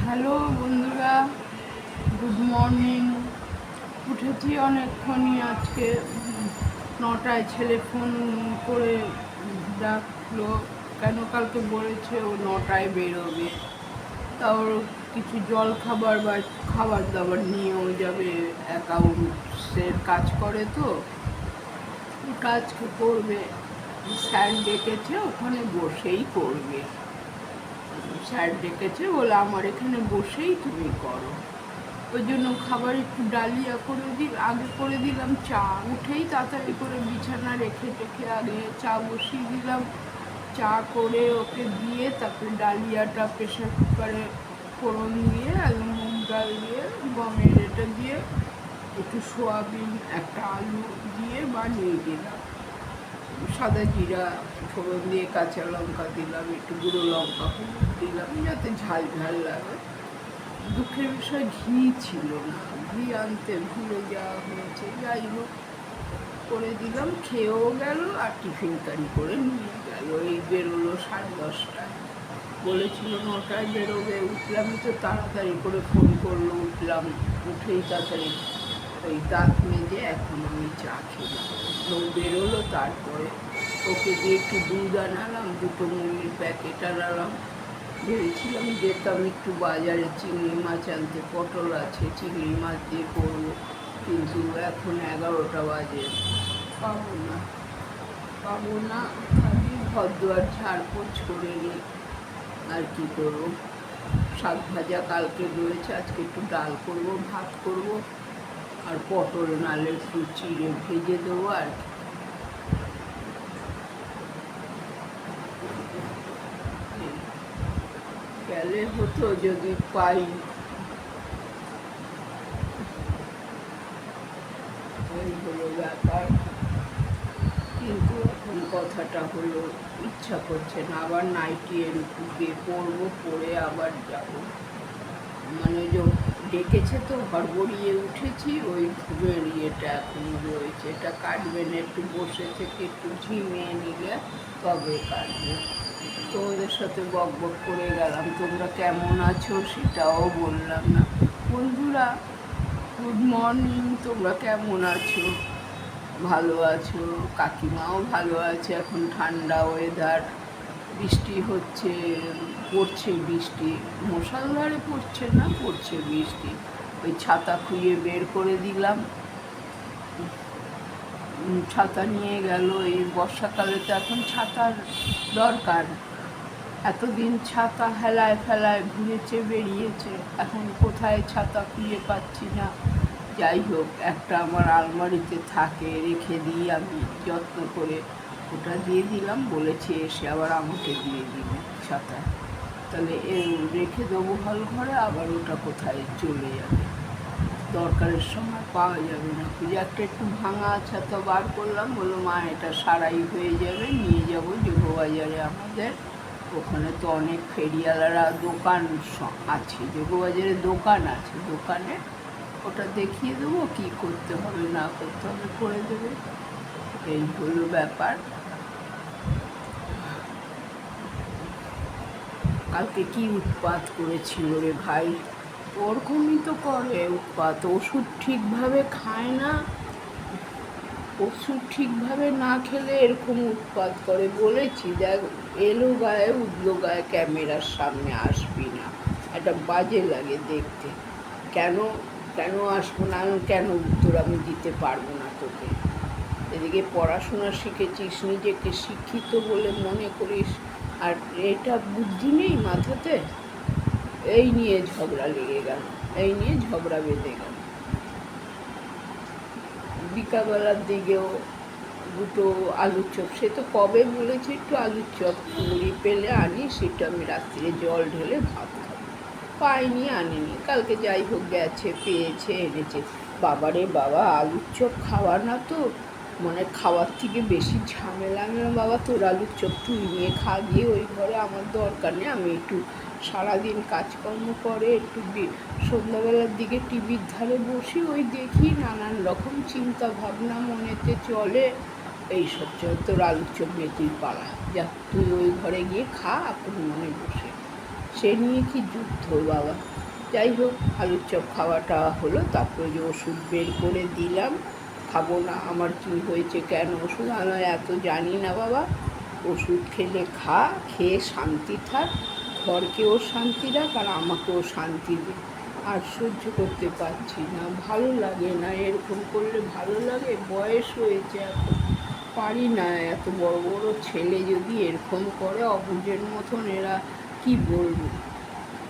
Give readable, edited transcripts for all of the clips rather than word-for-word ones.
Hello বন্ধুরা, good morning. উঠেছি অনেকক্ষণই আজকে। 9টায় ছেলে ফোন করে ডাকলো, কেন কালকে বলেছে ও 9টায় বেরোবে। তা ওর কিছু জল খাবার বা খাবার দাবার নিয়েও যাবে, অ্যাকাউন্টসের কাজ করে তো কাজ করবে। স্যার ডেকেছে, ওখানে বসেই করবে। স্যার ডেকেছে বলে আমার এখানে বসেই তুমি করো। ওই জন্য খাবার একটু ডালিয়া আগে করে দিলাম। চা উঠেই তাড়াতাড়ি করে বিছানা রেখে টেখে আগে চা বসিয়ে দিলাম। চা করে ওকে দিয়ে তারপরে ডালিয়াটা প্রেশার কুকারে ফোড়ন দিয়ে একদম মুগ ডাল দিয়ে গমের এটা দিয়ে একটু সোয়াবিন একটা আলু দিয়ে বানিয়ে দিলাম। সাদা জিরা ফোড়ন দিয়ে কাঁচা লঙ্কা দিলাম, একটু গুঁড়ো লঙ্কা দিলাম যাতে ঝাল ঝাল লাগে। দুঃখের বিষয় ঘি ছিল না, ঘি আনতে ভুলে যাওয়া হয়েছে। যাই হোক করে দিলাম, খেয়েও গেল আর টিফিন কারি করে নিয়ে গেল। এই বেরোলো 10:30টায়, বলেছিল 9টায় বেরোবে। উঠলামই তো তাড়াতাড়ি করে, ফোন করলো, উঠলাম। উঠেই তাড়াতাড়ি ওই দাঁত মেজে এখন আমি চা খেলাম। লোক বেরোলো, তারপরে ওকে দিয়ে একটু দুধ আনালাম, 2টো মুড়ির প্যাকেট আনালাম। ভেবেছিলাম যেতাম একটু বাজারে চিংড়ি মাছ আনতে, পটল আছে, চিংড়ি মাছ দিয়ে করবো, কিন্তু এখন 11টা বাজে, পাবো না। খালি ঘরদুয়ার ঝাড়পোছ করে নিই, আর কি করবো। শাক ভাজা কালকে রয়েছে, আজকে একটু ডাল করবো, ভাত করবো, আর পটল নালে একটু চিড়ে ভেজে দেবো। আর গেলে হতো যদি পাই। এই হলো ব্যাপার। কিন্তু এখন কথাটা হলো, ইচ্ছা করছে না। আবার নাইটি বিয়ে করবো, পরে আবার যাব। মানে যে ডেকেছে তো হড়বড়িয়ে উঠেছি, ওই ঘুমের ইয়েটা এখন রয়েছে। এটা কাটবে না, একটু বসে থেকে একটু ঝিমিয়ে নিলে তবে কাটবে। তো ওদের সাথে বক বক করে গেলাম। তোমরা কেমন আছো সেটাও বললাম না। বন্ধুরা, গুড মর্নিং। তোমরা কেমন আছো? ভালো আছো? কাকিমাও ভালো আছে। এখন ঠান্ডা ওয়েদার, বৃষ্টি হচ্ছে, পড়ছে বৃষ্টি, মুষলধারে পড়ছে না, পড়ছে বৃষ্টি। ওই ছাতা খুইয়ে বের করে দিলাম, ছাতা নিয়ে গেল। এই বর্ষাকালে তো এখন ছাতার দরকার। এতদিন ছাতা হেলায় ফেলায় ঘুরেছে, বেরিয়েছে, এখন কোথায় ছাতা খুঁজে পাচ্ছি না। যাই হোক, একটা আমার আলমারিতে থাকে, রেখে দিই আমি যত্ন করে। ওটা দিয়ে দিলাম, বলেছে এসে আবার আমাকে দিয়ে দিবে ছাতা। তাহলে রেখে দেবো হল ঘরে, আবার ওটা কোথায় চলে যাবে, দরকারের সময় পাওয়া যাবে না। একটা একটু ভাঙা ছাতা বার করলাম, বললো মা এটা সারাই হয়ে যাবে, নিয়ে যাবো যোগবাজারে। আমাদের ওখানে তো অনেক ফেরিওয়ালারা দোকান আছে, যোগবাজারে দোকান আছে, দোকানে ওটা দেখিয়ে দেবো, কী করতে হবে না করতে হবে করে দেবে। এই হলো ব্যাপার। কালকে কি উৎপাত করেছিল রে ভাই, ওরকমই তো করে উৎপাত। ওষুধ ঠিকভাবে খায় না, ওষুধ ঠিকভাবে না খেলে এরকম উৎপাত করে। বলেছি দেখ, এলো গায়ে উঠলো গায়ে, ক্যামেরার সামনে আসবি না, একটা বাজে লাগে দেখতে। কেন কেন আসবো না, কেন উত্তর আমি দিতে পারবো না তোকে? এদিকে পড়াশোনা শিখেছিস, নিজেকে শিক্ষিত বলে মনে করিস, আর এটা বুদ্ধি নেই মাথাতে। এই নিয়ে ঝগড়া লেগে গেল, এই নিয়ে ঝগড়া বেঁধে গেল। বিকালবেলার দিকেও 2টো আলুর চপ, সে তো কবে বলেছি একটু আলুর চপ মুড়ি পেলে আনি, সেটা আমি রাত্রিরে জল ঢেলে ভাত খাবো। পাইনি, আনিনি। কালকে যাই হোক গেছে, পেয়েছে, এনেছে। বাবারে বাবা, আলুর চপ খাওয়া না তো, মানে খাওয়ার থেকে বেশি ঝামেলা। আমি বাবা তোর আলুর চপ তুই নিয়ে খা গিয়ে, ওই ঘরে আমার দরকার নেই। আমি একটু সারাদিন কাজকর্ম করে একটু সন্ধ্যাবেলার দিকে টিভির ধারে বসি, ওই দেখি, নানান রকম চিন্তা ভাবনা মনেতে চলে। এইসব চল, তোর আলুর চপ নিয়ে তুই পালা যা, তুই ওই ঘরে গিয়ে খা আপন মনে বসে। সে নিয়ে কি যুদ্ধ বাবা। যাই হোক, আলুর চপ খাওয়াটা হলো, তারপরে যে ওষুধ বের করে দিলাম। খাবো না, আমার কি হয়েছে, কেন ওষুধ, আমি এত জানি না বাবা। ওষুধ খেলে খা, খেয়ে শান্তি থাক, ঘরকেও শান্তি রাখ আর আমাকেও শান্তি দে। আর সহ্য করতে পারছি না, ভালো লাগে না, এরকম করলে ভালো লাগে? বয়স হয়েছে এখন, পারি না। এত বড় বড় ছেলে যদি এরকম করে অবুঝের মতন, এরা কি বলবো,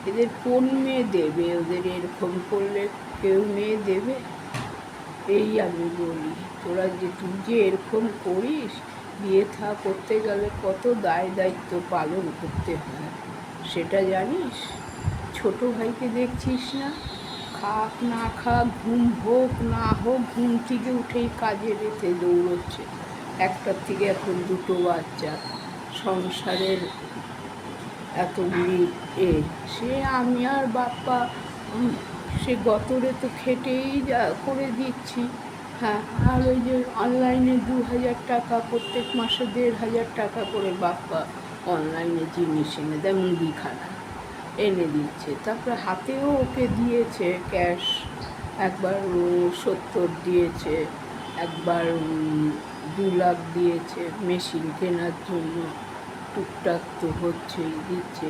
এদের কোন মেয়ে দেবে? ওদের এরকম করলে কেউ মেয়ে দেবে? এই আমি বলি, তোরা যে তুই যে এরকম করিস, বিয়ে থা করতে গেলে কত দায় দায়িত্ব পালন করতে হয় সেটা জানিস? ছোট ভাইকে দেখছিস না, খাক না খাক, ঘুম হোক না হোক, ঘুম থেকে উঠেই কাজে রেখে দৌড়চ্ছে। একটার থেকে এখন দুটো বাচ্চা, সংসারের এতগুলি এ, সে আমি আর বাপ্পা সে গতরে তো খেটেই যা করে দিচ্ছি। হ্যাঁ, আর ওই যে অনলাইনে 2000 টাকা, প্রত্যেক মাসে 1500 টাকা করে বাপ্পা অনলাইনে জিনিস এনে দেয়, মুদিখানা এনে দিচ্ছে। তারপরে হাতেও ওকে দিয়েছে ক্যাশ, একবার 70 দিয়েছে, একবার 2 লাখ দিয়েছে মেশিন কেনার জন্য। টুকটাক তো হচ্ছেই, দিচ্ছে।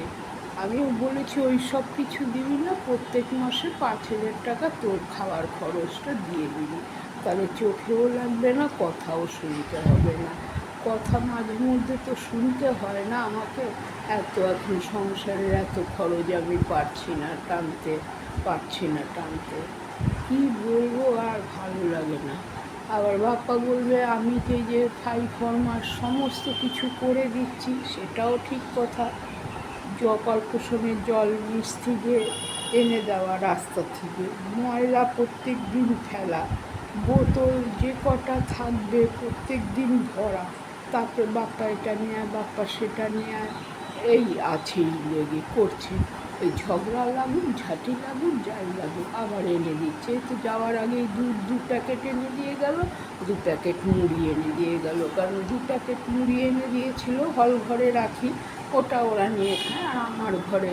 আমিও বলেছি ওই সব কিছু দিবি না, প্রত্যেক মাসে 5000 টাকা তোর খাওয়ার খরচটা দিয়ে দিবি, তাহলে চোখেও লাগবে না, কথাও শুনতে হবে না। কথা মাঝে মধ্যে তো শুনতে হয় না আমাকে? এখন সংসারের এত খরচ আমি পারছি না টানতে, কী বলবো, আর ভালো লাগে না। আবার বাপ্পা বলবে আমি যে 5 সমস্ত কিছু করে দিচ্ছি, সেটাও ঠিক কথা। কর্পোরেশনের জল নিচ থেকে এনে দেওয়া, রাস্তা থেকে ময়লা প্রত্যেক দিন ফেলা, বোতল যে কটা থাকবে প্রত্যেক দিন ভরা, তারপরে বাপ্পা এটা নিয়ে আয়, বাপ্পা সেটা নিয়ে আয়, এই আছেই লেগে করছে। ওই ঝগড়া লাগুক, ঝাঁটি লাগুক, যাই লাগুক, আবার এনে দিচ্ছে। তো যাওয়ার আগেই 2 প্যাকেট এনে দিয়ে গেল, 2 প্যাকেট মুড়ি এনে দিয়ে গেল, কারণ 2 প্যাকেট মুড়ি এনে দিয়েছিল, হল ঘরে রাখি, ওটা ওরা নিয়ে খায়, আর আমার ঘরে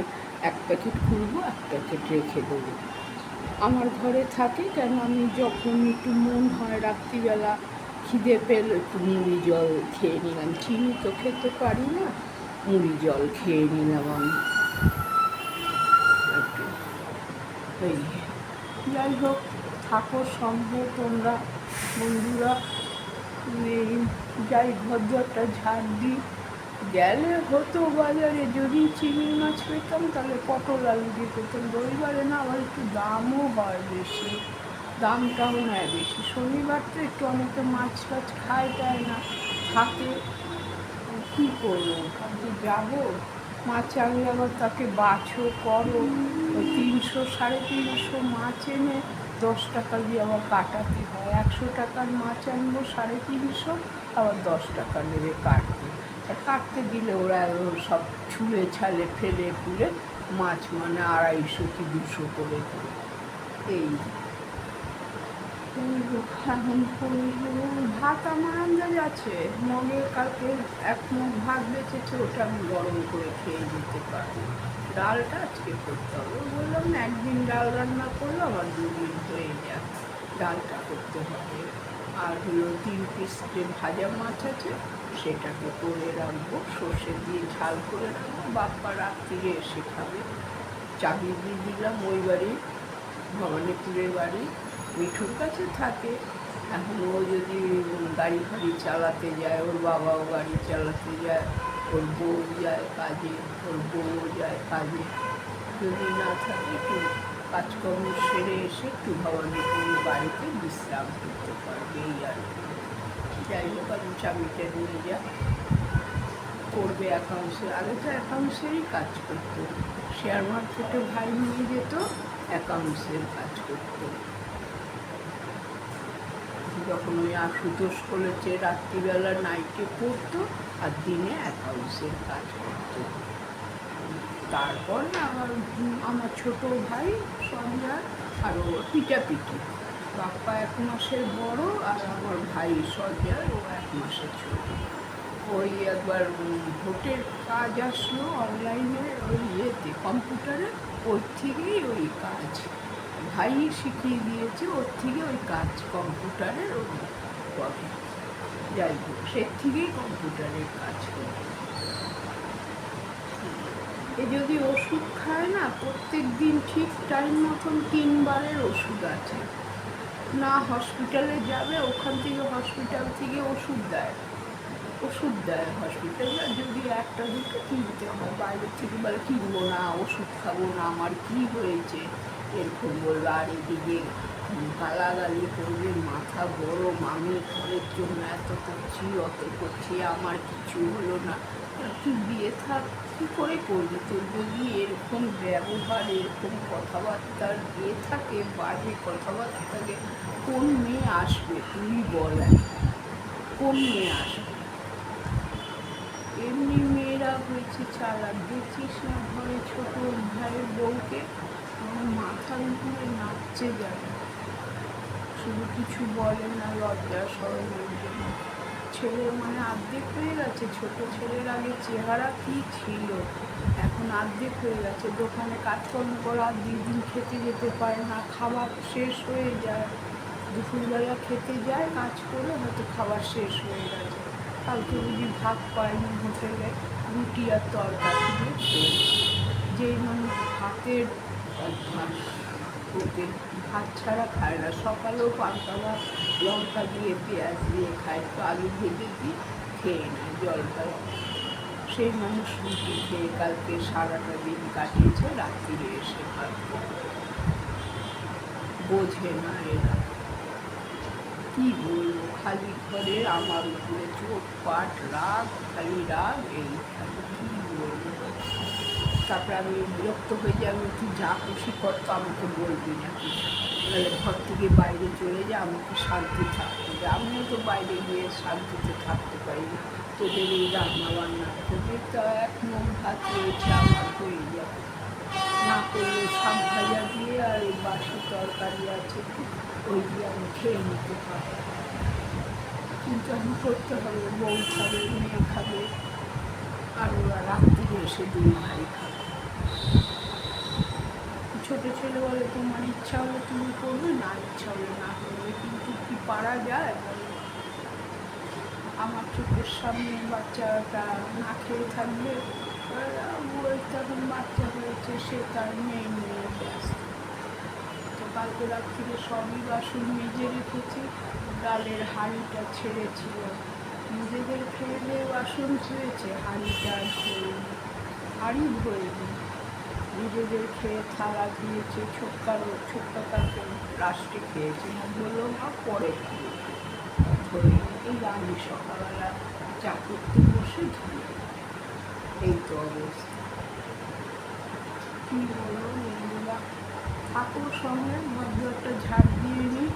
1 প্যাকেট খুলবো, 1 প্যাকেট রেখে দেবো। আমার ঘরে থাকে কেন, আমি যখন একটু মন হয় রাত্রিবেলা খিদে পেলে একটু মুড়ি জল খেয়ে নিলাম, চিনি তো খেতে পারি না, মুড়ি জল খেয়ে নিলাম আমি একটু। এই যাই হোক, থাকো সঙ্গে তোমরা বন্ধুরা। যাই ঘরটা ঝাড় দিই। গেলে হতো বাজারে, যদি চিংড়ি মাছ পেতাম তাহলে পটল আলু দিয়ে পেতাম। রবিবারে না, আবার একটু দামও হয় বেশি, দামটাও নেয় বেশি। শনিবার তো একটু অনেকে মাছ টাছ খায় টায় না, থাকে, কী করবো, ভাবছি যাবো, মাছ আনলে আবার তাকে বাছো করো, 300 350 মাছ এনে 10 টাকা দিয়ে আবার কাটাতে হয়। 100 টাকার মাছ আনবো 350, আবার 10 টাকা নেবে কাটতে। কাটতে দিলে ওরা সব ছুলে ছালে ফেলে ফুলে মাছ মানে 250 কি 200 করে দেবে। এই এখন ভাত আমার আন্দাজ আছে, মগে কালকে 1 মুঠ ভাত বেঁচেছে, ওটা আমি গরম করে খেয়ে যেতে পারবো। ডালটা আজকে করতে হবে, বললাম না একদিন ডাল রান্না করলে আমার 2 দিন হয়ে যায়, ডালটা করতে হবে। আর হলো 3 পিস যে ভাজা মাছ আছে সেটাকে করে রাখবো, সর্ষে দিয়ে ঝাল করে রাখবো। বাপ্পা রাত্রিরে এসে খাবে। চাবি দিয়ে দিলাম ওই বাড়ি, ভবানীপুরের বাড়ি, মিঠুর কাছে থাকে। এখন ও যদি গাড়ি ফাড়ি চালাতে যায়, ওর বাবাও গাড়ি চালাতে যায়, ওর বউ যায় কাজে, ওর বউও যায় কাজে, যদি না থাকে একটু কাজকর্ম সেরে এসে একটু ভবানীপুরের বাড়িতে বিশ্রাম করতে পারবে, এই আর কি। যাই হোক, আমি চাবিটা নিয়ে যা করবে অ্যাকাউন্টসে, আগে তো অ্যাকাউন্টসেরই কাজ করতো, শেয়ার মার্কেটে ভাই নিয়ে যেত, অ্যাকাউন্টসের কাজ করতো। যখন ওই আশুতোষ কলেজে রাত্রিবেলা নাইটে পড়তো আর দিনে অ্যাকাউন্টসের কাজ করতো। তারপর না আমার ছোটো ভাই সঞ্জয় আর ও পিটাপিটি, বাপ্পা 1 মাসের বড় আর আমার ভাই সঞ্জয় ও 1 মাসের ছোট। ওই একবার ভোটের কাজ আসলো অনলাইনে, ওই ইয়েতে কম্পিউটারে, ওর থেকেই ওই কাজ ভাই শিখিয়ে দিয়েছে, ওর থেকে ওই কাজ কম্পিউটারের ওই করে। যাই হোক, সে থেকেই কম্পিউটারের কাজ করে। এ যদি ওষুধ খায় না, প্রত্যেক দিন ঠিক টাইম মতন 3 বারের ওষুধ আছে। না হসপিটালে যাবে, ওখান থেকে হসপিটাল থেকে ওষুধ দেয় হসপিটালে, যদি একটা দুটো কিনতে হয় বাইরে থেকে, বলে কিনবো না, ওষুধ খাবো না, আমার কি হয়েছে এরকম বললো। আর এদিকে গালাগালি করবে, মাথা গরম, আমি ঘরের জন্য এত করছি অত করছি, আমার কিছু হলো না। তুই বিয়ে থাক, কী করে করবি? তোর যদি এরকম ব্যবহার, এরকম কথাবার্তার বিয়ে থাকে, বাজে কথাবার্তা থাকে, কোন মেয়ে আসবে তুই বল? কোন মেয়ে আসবে? এমনি মেয়েরা হয়েছে চালাক, দেখছিস না ঘরে ছোট ভাইয়ের বউকে, আমার মাথার উপরে নাচছে যাবে, শুধু কিছু বলে না, লজ্জা শরমের জন্য। ছেলে মানে অর্ধেক হয়ে গেছে, ছোট ছেলের আগে চেহারা কি ছিল, এখন অর্ধেক হয়ে গেছে। দোকানে কাজকর্ম করা, 2 দিন খেতে যেতে পারে না, খাবার শেষ হয়ে যায়। দুপুরবেলা খেতে যায়, কাজ করে হয়তো খাবার শেষ হয়ে গেছে, কালকে বুঝি ভাত পায়নি হোটেলে, রুটি আর তরকারি দিয়ে খেয়েছে। যেই মানুষ ভাতের অভ্যাস, ওকে ভাত ছাড়া খায় না, সকালেও পান্তা ভাত লঙ্কা দিয়ে পেঁয়াজ দিয়ে খায়, একটু আলু ভেজে দিয়ে খেয়ে নেয় জলখায়। সেই মানুষ রুটি খেয়ে কালকে সারাটা দিন কাটিয়েছে, রাত্রিরে এসে ভাত বোঝে না এরা। কি বলবো, খালি ঘরে আমার উপরে চোটপাট রাগ, খালি রাগ, এই খালি কি বলবো। তারপরে আমি বিরক্ত হয়ে যাই, আমি তুই যা খুশি করতো আমাকে বলবি না কিছু, তাহলে ঘর থেকে বাইরে চলে যা, আমাকে শান্তি থাকতে হবে। আমিও তো বাইরে গিয়ে শান্তিতে থাকতে পারি না, তোদের এই রান্না বান্না, তোদের তো এক মন ভাত রয়েছে, আমার হয়ে যাবে, না করলে শাক ভাজা দিয়ে আর এই বাসি তরকারি আছে, ওই দিয়ে আমি খেয়ে নিতে পারি। কিন্তু আমি করতে হবে, বউ খাবে, মেয়ে খাবে, আর ওরা রাত্রিরে এসে 2 ভাই খাবে। ছোটো ছেলে বলে তোমার ইচ্ছা হলে তুমি করবে, না ইচ্ছা হলে না করবে, কিন্তু কি পারা যায়? আমার চোখের সামনে বাচ্চাটা না খেয়ে থাকবে, ওই তখন বাচ্চা হয়েছে, সে তার মেয়ে নিয়ে ব্যস্ত। তো কালকে রাত্রিরে সবই বাসন মেজে রেখেছি, ডালের হাঁড়িটা ছেড়েছিল, নিজেদের খেয়ে দিয়ে বাসন ধুয়েছে, হাঁড়িটা হাঁড়ি ধোয়নি, নিজেদের খেয়ে থালা দিয়েছে, ছোট্ট কালকে লাস্টে খেয়েছে, বললো মা পরে খাবো, ধরে এই আমি সকালবেলা চা করতে বসে ধুয়ে, এই তো অবস্থা। কী বলবো বন্ধুরা, ঠাকুর সঙ্গে ভদ্র একটা ঝাড় দিয়ে নিই।